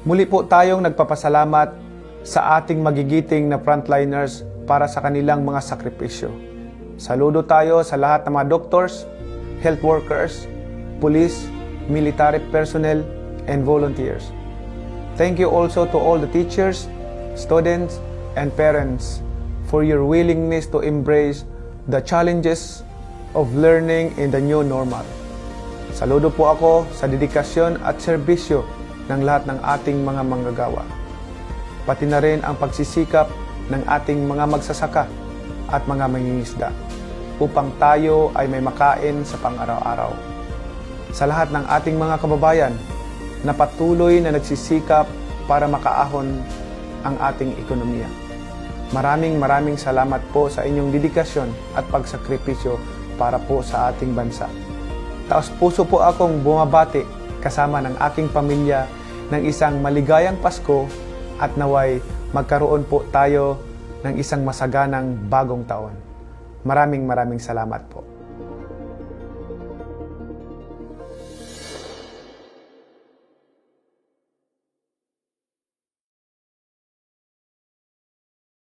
Muli po tayong nagpapasalamat sa ating magigiting na frontliners para sa kanilang mga sakripisyo. Saludo tayo sa lahat ng mga doctors, health workers, police, military personnel, and volunteers. Thank you also to all the teachers, students, and parents for your willingness to embrace the challenges of learning in the new normal. Saludo po ako sa dedikasyon at serbisyo ng lahat ng ating mga manggagawa. Pati na rin ang pagsisikap ng ating mga magsasaka at mga mangingisda upang tayo ay may makain sa pang-araw-araw. Sa lahat ng ating mga kababayan na patuloy na nagsisikap para makaahon ang ating ekonomiya. Maraming salamat po sa inyong dedikasyon at pagsakripisyo para po sa ating bansa. Taos puso po akong bumabati kasama ng aking pamilya ng isang maligayang Pasko at naway magkaroon po tayo ng isang masaganang bagong taon. Maraming salamat po.